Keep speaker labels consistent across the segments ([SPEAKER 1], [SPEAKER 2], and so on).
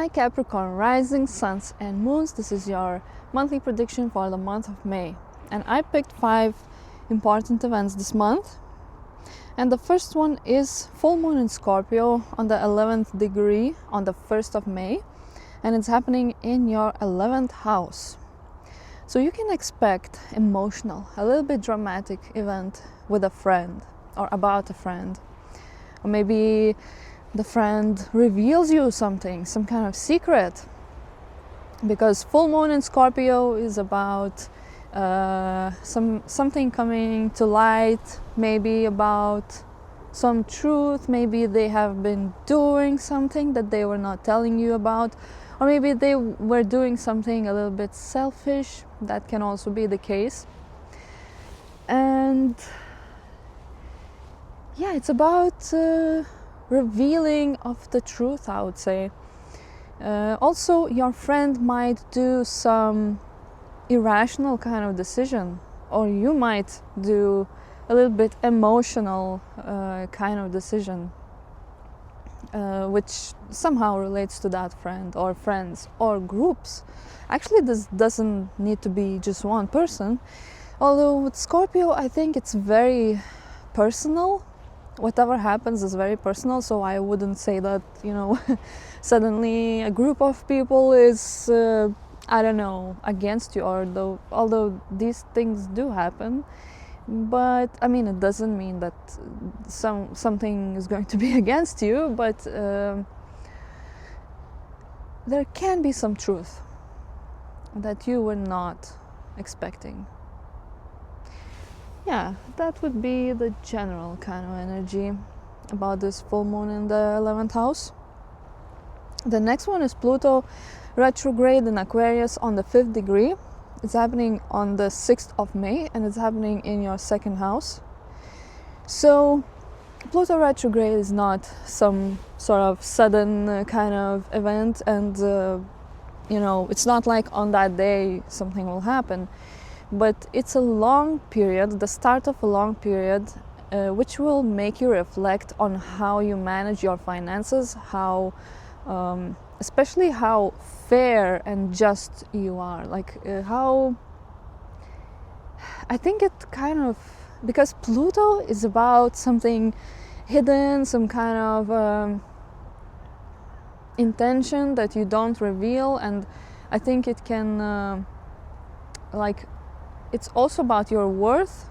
[SPEAKER 1] Hi Capricorn, rising suns and moons. This is your monthly prediction for the month of May. And I picked 5 important events this month. And the first one is full moon in Scorpio on the 11th degree on the 1st of May. And it's happening in your 11th house. So you can expect emotional, a little bit dramatic event with a friend or about a friend. Or maybe the friend reveals you something, some kind of secret. Because full moon in Scorpio is about something coming to light, maybe about some truth, maybe they have been doing something that they were not telling you about, or maybe they were doing something a little bit selfish. That can also be the case. And yeah, it's about revealing of the truth, I would say. Also, your friend might do some irrational kind of decision, or you might do a little bit emotional kind of decision, which somehow relates to that friend or friends or groups. Actually, this doesn't need to be just one person, although with Scorpio I think it's very personal. Whatever happens is very personal, so I wouldn't say that, suddenly a group of people is against you, although these things do happen. But I mean, it doesn't mean that something is going to be against you, but there can be some truth that you were not expecting. Yeah, that would be the general kind of energy about this full moon in the 11th house. The next one is Pluto retrograde in Aquarius on the 5th degree. It's happening on the 6th of May and it's happening in your 2nd house. So Pluto retrograde is not some sort of sudden kind of event, and it's not like on that day something will happen. But it's a long period, the start of a long period, which will make you reflect on how you manage your finances, how especially how fair and just you are. How I think it kind of, because Pluto is about something hidden, some kind of intention that you don't reveal, and I think it can it's also about your worth.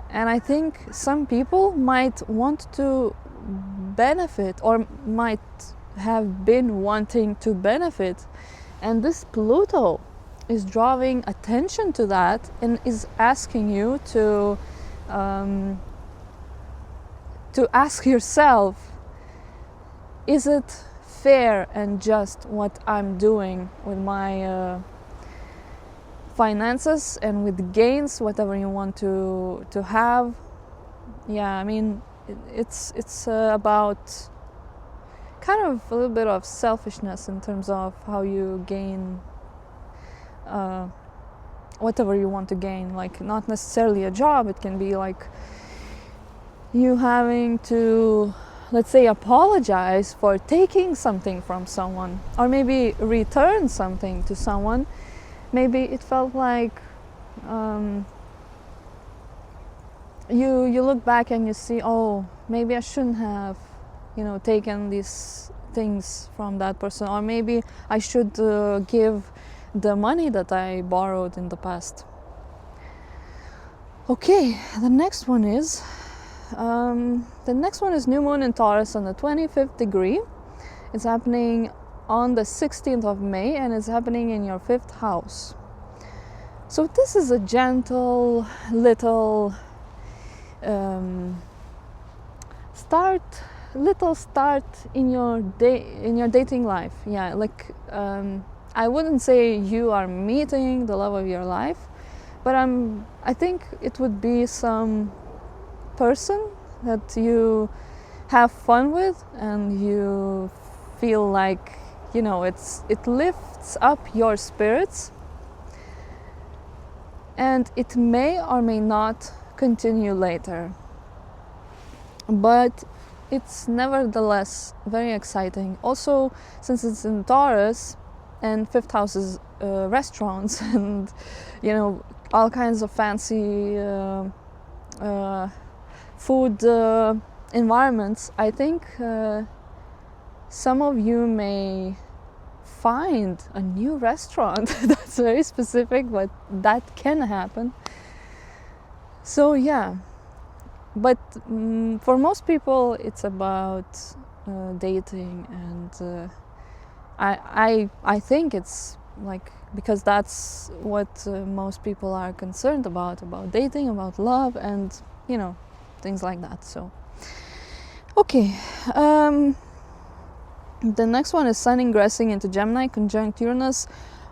[SPEAKER 1] And I think some people might want to benefit, or might have been wanting to benefit, and this Pluto is drawing attention to that and is asking you to ask yourself, is it fair and just what I'm doing with my finances and with gains, whatever you want to have. Yeah, I mean, it's about kind of a little bit of selfishness in terms of how you gain whatever you want to gain. Like, not necessarily a job, it can be like you having to, let's say, apologize for taking something from someone, or maybe return something to someone. Maybe it felt like you look back and you see, oh, maybe I shouldn't have, taken these things from that person, or maybe I should give the money that I borrowed in the past. Okay, the next one is new moon in Taurus on the 25th degree. It's happening on the 16th of May and it's happening in your 5th house. So this is a gentle little start in your dating life. Yeah, I wouldn't say you are meeting the love of your life, but I think it would be some person that you have fun with and you feel like, it lifts up your spirits, and it may or may not continue later. But it's nevertheless very exciting. Also, since it's in Taurus, and fifth house is restaurants and all kinds of fancy food environments, I think some of you may find a new restaurant. That's very specific, but that can happen. So yeah, but for most people it's about dating, and I think it's like, because that's what most people are concerned about dating, about love, and things like that. So okay, the next one is Sun ingressing into Gemini conjunct Uranus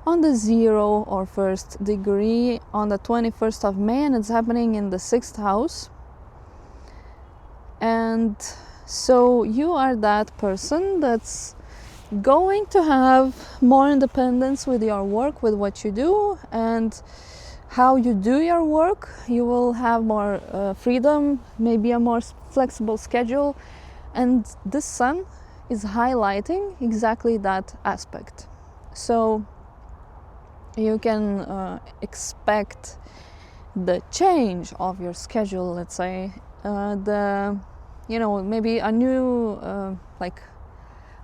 [SPEAKER 1] on the 0 or 1st degree on the 21st of May, and it's happening in the 6th house. And so you are that person that's going to have more independence with your work, with what you do and how you do your work. You will have more freedom, maybe a more flexible schedule, and this Sun is highlighting exactly that aspect. So you can expect the change of your schedule, let's say, maybe a new like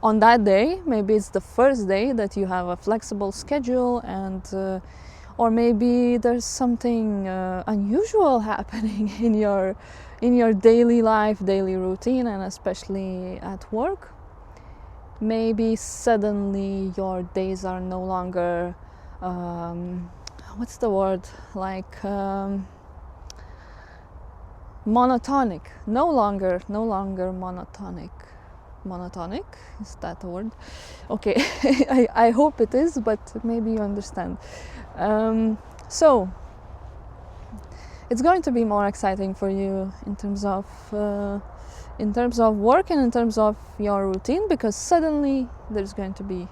[SPEAKER 1] on that day, maybe it's the first day that you have a flexible schedule, and or maybe there's something unusual happening in your daily life, daily routine, and especially at work. Maybe suddenly your days are no longer what's the word, like monotonic, no longer monotonic, is that a word? Okay. I hope it is, but maybe you understand. So it's going to be more exciting for you in terms of work and in terms of your routine, because suddenly there's going to be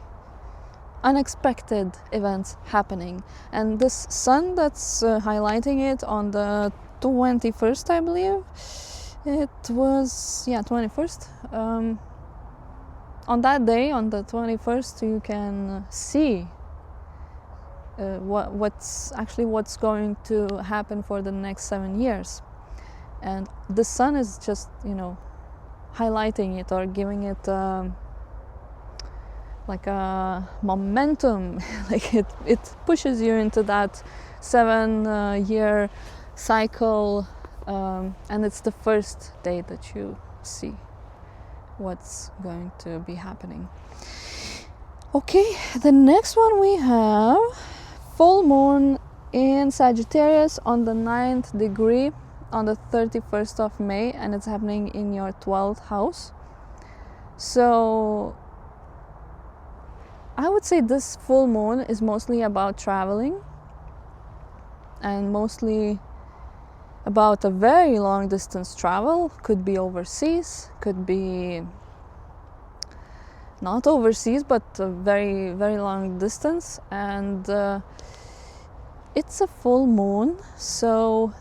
[SPEAKER 1] unexpected events happening. And this Sun that's highlighting it on the 21st, I believe it was, 21st, on that day, on the 21st, you can see what's going to happen for the next 7 years. And the Sun is just highlighting it or giving it like a momentum. Like it pushes you into that 7-year cycle, and it's the first day that you see what's going to be happening. Okay, the next one we have full moon in Sagittarius on the 9th degree on the 31st of May, and it's happening in your 12th house. So I would say this full moon is mostly about traveling, and mostly about a very long distance travel. Could be overseas, could be not overseas, but a very, very long distance. And it's a full moon, so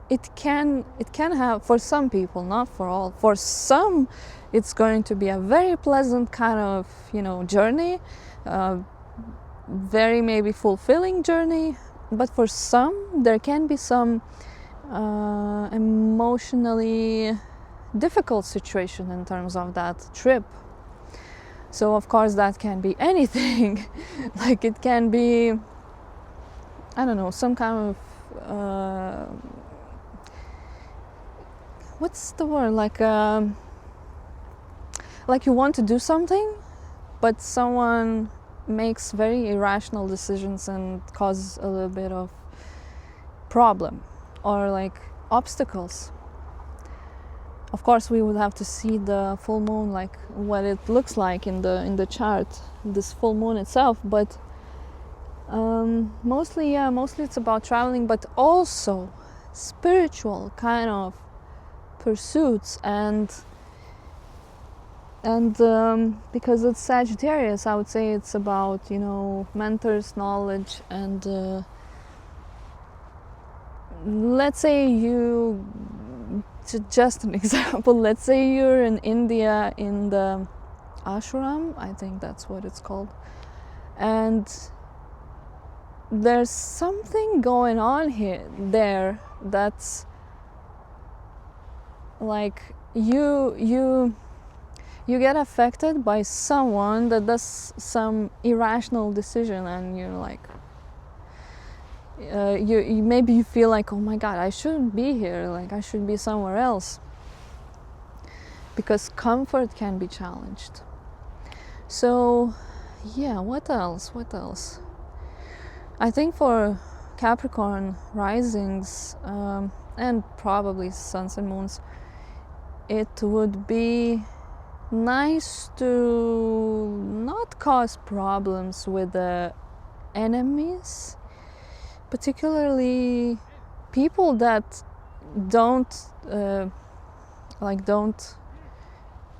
[SPEAKER 1] it can have, for some people, not for all, for some it's going to be a very pleasant kind of journey, very maybe fulfilling journey. But for some, there can be some emotionally difficult situation in terms of that trip. So of course that can be anything. Like it can be, I don't know, some kind of what's the word, like you want to do something, but someone makes very irrational decisions and causes a little bit of problem or like obstacles. Of course we would have to see the full moon, like what it looks like in the chart, this full moon itself. But mostly it's about traveling, but also spiritual kind of pursuits, and because it's Sagittarius, I would say it's about mentors, knowledge, and let's say you just an example, let's say you're in India in the ashram, I think that's what it's called, and there's something going on there that's like you get affected by someone that does some irrational decision, and you're like you maybe you feel like, oh my god, I shouldn't be here, like I should be somewhere else, because comfort can be challenged. So yeah, what else? I think for Capricorn risings and probably suns and moons, it would be nice to not cause problems with the enemies, particularly people that don't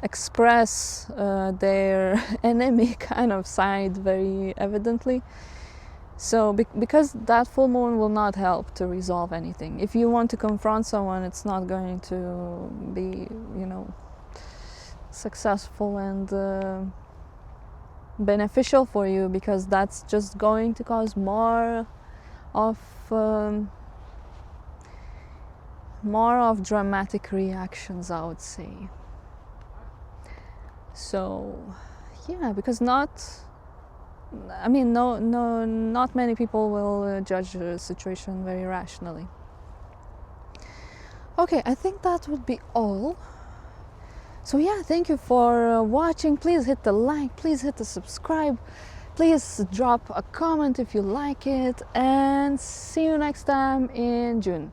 [SPEAKER 1] express their enemy kind of side very evidently. So because that full moon will not help to resolve anything. If you want to confront someone, it's not going to be, successful and beneficial for you, because that's just going to cause more of dramatic reactions, I would say. So yeah, because not many people will judge the situation very rationally. Okay, I think that would be all. So yeah, thank you for watching. Please hit the like, please hit the subscribe, please drop a comment if you like it, and see you next time in June.